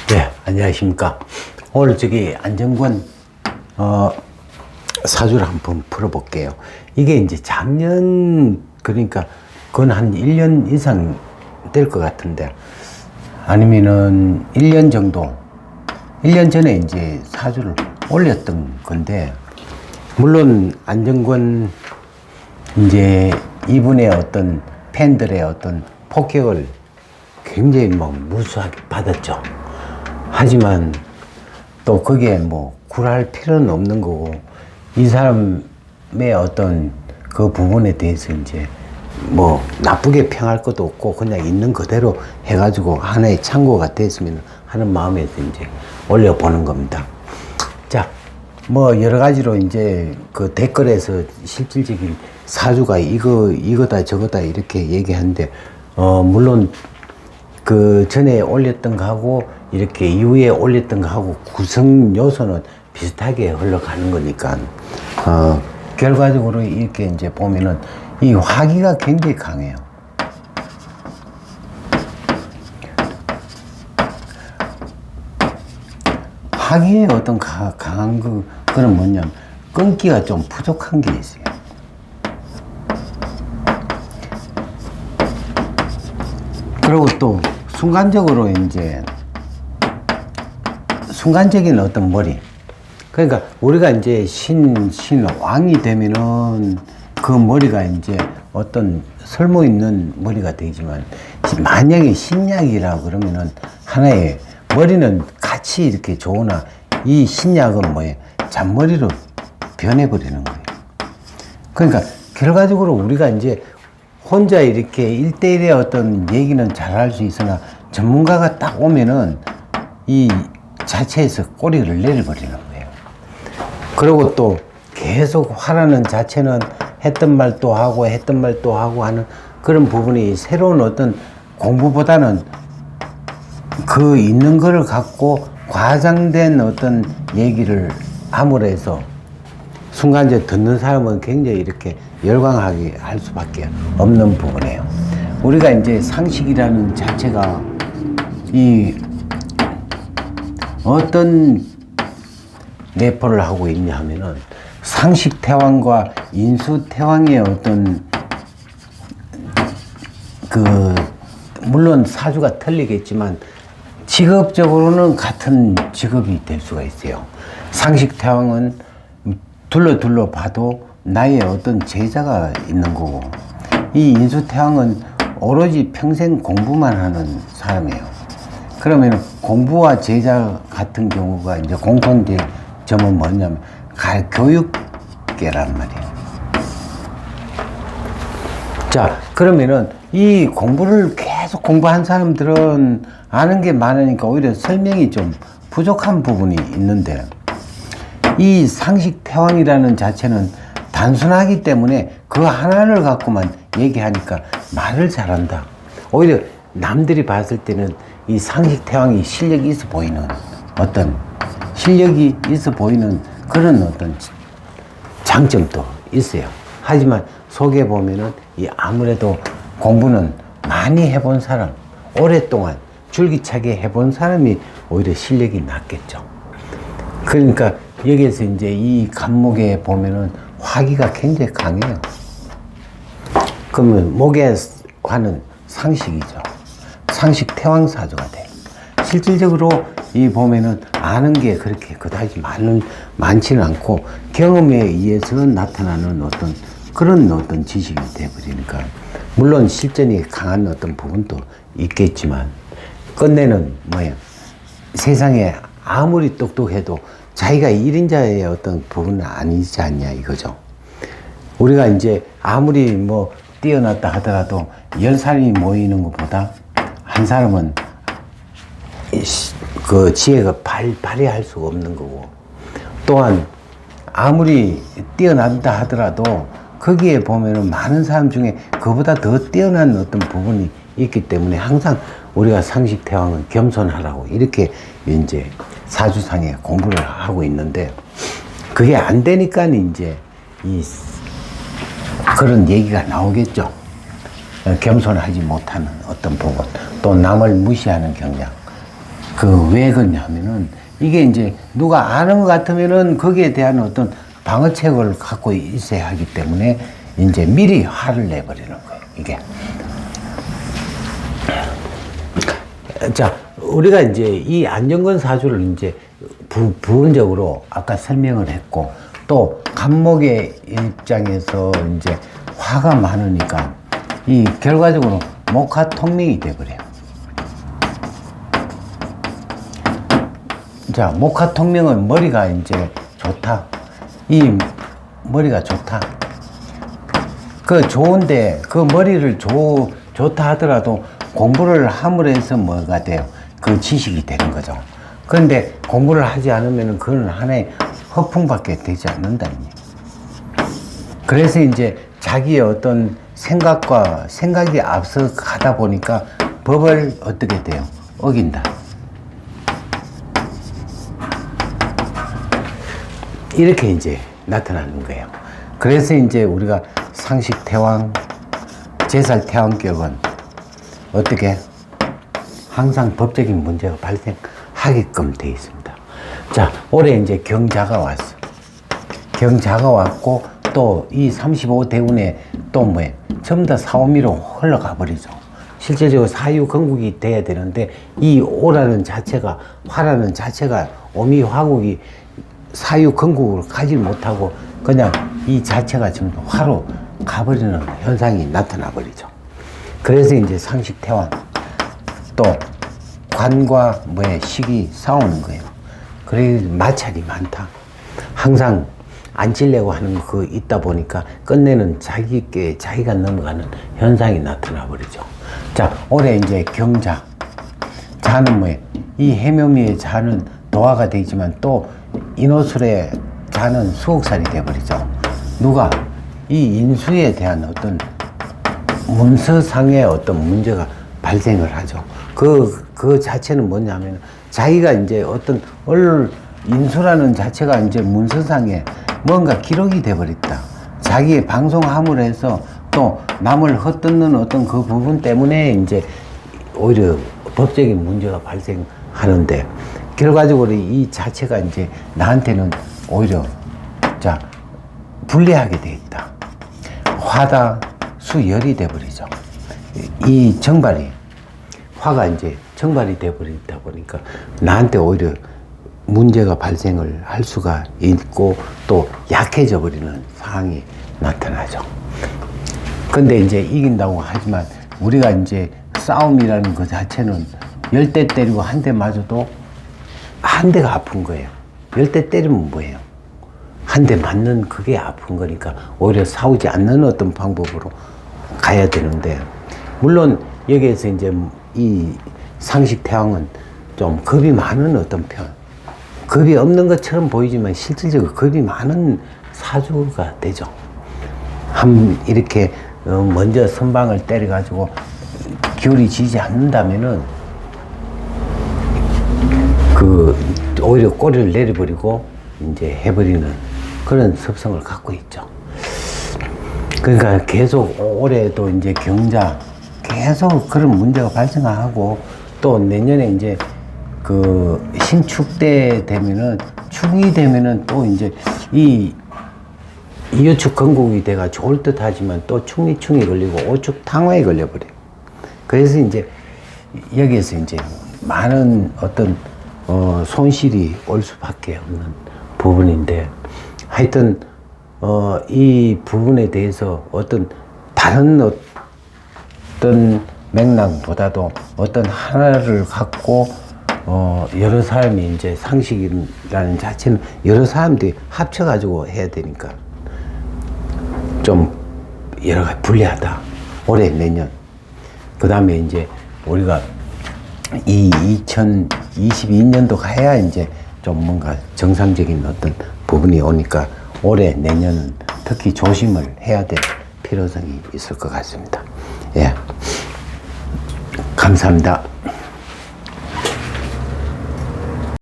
네, 안녕하십니까. 오늘 안정권, 사주를 한번 풀어볼게요. 이게 이제 작년, 그러니까 그건 한 1년 이상 될 것 같은데, 아니면은 1년 정도, 1년 전에 이제 사주를 올렸던 건데, 물론 안정권, 이제 이분의 어떤 팬들의 어떤 폭격을 굉장히 무수하게 받았죠. 하지만 또 거기에 굴할 필요는 없는 거고, 이 사람의 어떤 그 부분에 대해서 이제 나쁘게 평할 것도 없고 그냥 있는 그대로 해가지고 하나의 참고가 됐으면 하는 마음에서 이제 올려보는 겁니다. 자, 여러 가지로 이제 그 댓글에서 실질적인 사주가 이거다 저거다 이렇게 얘기하는데, 물론 그 전에 올렸던 거하고 이렇게 이후에 올렸던 거하고 구성 요소는 비슷하게 흘러가는 거니까, 결과적으로 이렇게 이제 보면은 이 화기가 굉장히 강해요. 화기의 어떤 강한 그건 뭐냐면 끈기가 좀 부족한 게 있어요. 그리고 또 순간적으로 이제 순간적인 어떤 머리, 그러니까 우리가 이제 신왕이 되면은 그 머리가 이제 어떤 설모 있는 머리가 되지만, 만약에 신약이라 그러면은 하나의 머리는 같이 이렇게 좋으나 이 신약은 뭐예요? 잔머리로 변해버리는 거예요. 그러니까 결과적으로 우리가 이제 혼자 이렇게 1대1의 어떤 얘기는 잘할 수 있으나 전문가가 딱 오면은 이 자체에서 꼬리를 내려버리는 거예요. 그리고 또 계속 화라는 자체는 했던 말 또 하고 했던 말 또 하고 하는 그런 부분이 새로운 어떤 공부보다는 그 있는 거를 갖고 과장된 어떤 얘기를 함으로 해서 순간적으로 듣는 사람은 굉장히 이렇게 열광하게 할 수밖에 없는 부분이에요. 우리가 이제 상식이라는 자체가 이 어떤 내포를 하고 있냐 하면은 상식 태왕과 인수 태왕의 어떤 물론 사주가 틀리겠지만 직업적으로는 같은 직업이 될 수가 있어요. 상식 태왕은 둘러 봐도 나의 어떤 제자가 있는 거고, 이 인수 태왕은 오로지 평생 공부만 하는 사람이에요. 그러면 공부와 제자 같은 경우가 이제 공통된 점은 뭐냐면 교육계란 말이에요. 자, 그러면은 이 공부를 계속 공부한 사람들은 아는 게 많으니까 오히려 설명이 좀 부족한 부분이 있는데, 이 상식 태왕이라는 자체는 단순하기 때문에 그 하나를 갖고만 얘기하니까 말을 잘한다. 오히려 남들이 봤을 때는 이 상식 태왕이 실력이 있어 보이는 그런 어떤 장점도 있어요. 하지만 속에 보면은 이 아무래도 공부는 많이 해본 사람, 오랫동안 줄기차게 해본 사람이 오히려 실력이 낮겠죠. 그러니까 여기에서 이제 이 간목에 보면은 화기가 굉장히 강해요. 그러면 목의 화는 상식이죠. 상식 태왕사주가 돼요. 실질적으로 이 보면은 아는 게 그렇게 그다지 많지는 않고 경험에 의해서 나타나는 그런 어떤 지식이 돼버리니까, 물론 실전이 강한 어떤 부분도 있겠지만 끝내는 세상에 아무리 똑똑해도 자기가 1인자의 어떤 부분은 아니지 않냐 이거죠. 우리가 이제 아무리 뛰어났다 하더라도 10사람이 모이는 것보다 한 사람은 그 지혜가 발휘할 수가 없는 거고, 또한 아무리 뛰어난다 하더라도 거기에 보면은 많은 사람 중에 그보다 더 뛰어난 어떤 부분이 있기 때문에 항상 우리가 상식 태왕은 겸손하라고 이렇게 이제 사주상에 공부를 하고 있는데, 그게 안 되니까 이제 그런 얘기가 나오겠죠. 겸손하지 못하는 어떤 부분, 또 남을 무시하는 경향, 왜 그러냐면은 이게 이제 누가 아는 것 같으면은 거기에 대한 어떤 방어책을 갖고 있어야 하기 때문에 이제 미리 화를 내버리는 거예요, 이게. 자, 우리가 이제 이 안정건 사주를 이제 부분적으로 아까 설명을 했고, 또 간목의 입장에서 이제 화가 많으니까 이 결과적으로 목화 통명이 돼버려요. 자, 목화 통명은 머리가 이제 좋다. 이 머리가 좋다. 좋은데 그 머리를 좋다 하더라도 공부를 함으로 해서 뭐가 돼요? 그 지식이 되는 거죠. 그런데 공부를 하지 않으면 그건 하나의 허풍밖에 되지 않는다는 얘기. 그래서 이제 자기의 어떤 생각이 앞서 가다 보니까 법을 어떻게 돼요? 어긴다. 이렇게 이제 나타나는 거예요. 그래서 이제 우리가 상식 태왕, 제살 태왕격은 어떻게 항상 법적인 문제가 발생하게끔 되어 있습니다. 자, 올해 이제 경자가 왔어. 경자가 왔고 또 이 35대운에 또 뭐예요? 전부 다 사오미로 흘러가 버리죠. 실제적으로 사유건국이 돼야 되는데 이 오라는 자체가, 화라는 자체가 오미 화국이 사유건국을 가지 못하고 그냥 이 자체가 지금 화로 가버리는 현상이 나타나 버리죠. 그래서 이제 상식태왕, 또 관과 식이 싸우는 거예요. 그래서 마찰이 많다. 항상 안 찔려고 하는 거 있다 보니까 끝내는 자기가 넘어가는 현상이 나타나 버리죠. 자, 올해 이제 경자. 자는 이 해묘미의 자는 도화가 되지만 또 인호술의 자는 수옥살이 되어버리죠. 누가? 이 인수에 대한 어떤 문서상의 어떤 문제가 발생을 하죠. 그 자체는 뭐냐면 자기가 이제 어떤 인수라는 자체가 이제 문서상에 뭔가 기록이 돼버렸다. 자기의 방송함으로 해서 또 남을 헛뜯는 어떤 그 부분 때문에 이제 오히려 법적인 문제가 발생하는데 결과적으로 이 자체가 이제 나한테는 오히려 불리하게 돼 있다. 화다 수열이 돼버리죠. 이 정발이 화가 이제 정발이 돼버리다 보니까 나한테 오히려 문제가 발생을 할 수가 있고 또 약해져 버리는 상황이 나타나죠. 근데 이제 이긴다고 하지만 우리가 이제 싸움이라는 것 자체는 10대 때리고 한 대 맞아도 한 대가 아픈 거예요. 10대 때리면 뭐예요? 한 대 맞는 그게 아픈 거니까 오히려 싸우지 않는 어떤 방법으로 가야 되는데, 물론 여기에서 이제 이 상식태왕은 좀 겁이 많은 어떤 편, 겁이 없는 것처럼 보이지만 실질적으로 겁이 많은 사주가 되죠. 이렇게 먼저 선방을 때려가지고 기울이 지지 않는다면은 오히려 꼬리를 내려버리고 이제 해버리는 그런 습성을 갖고 있죠. 그러니까 계속 올해도 이제 경자 계속 그런 문제가 발생하고 또 내년에 이제 신축 때 되면은 축이 되면은 또 이제 이유축 건국이 돼가 좋을 듯 하지만 또 충이 걸리고 오축 탕화에 걸려버려요. 그래서 이제 여기에서 이제 많은 어떤 손실이 올 수밖에 없는 부분인데, 하여튼 이 부분에 대해서 어떤 다른 어떤 맥락보다도 어떤 하나를 갖고 여러 사람이 이제 상식이라는 자체는 여러 사람들이 합쳐가지고 해야 되니까 좀 여러 가지 불리하다. 올해 내년. 그 다음에 이제 우리가 이 2022년도 가야 이제 좀 뭔가 정상적인 어떤 부분이 오니까 올해 내년은 특히 조심을 해야 될 필요성이 있을 것 같습니다. 예. 감사합니다.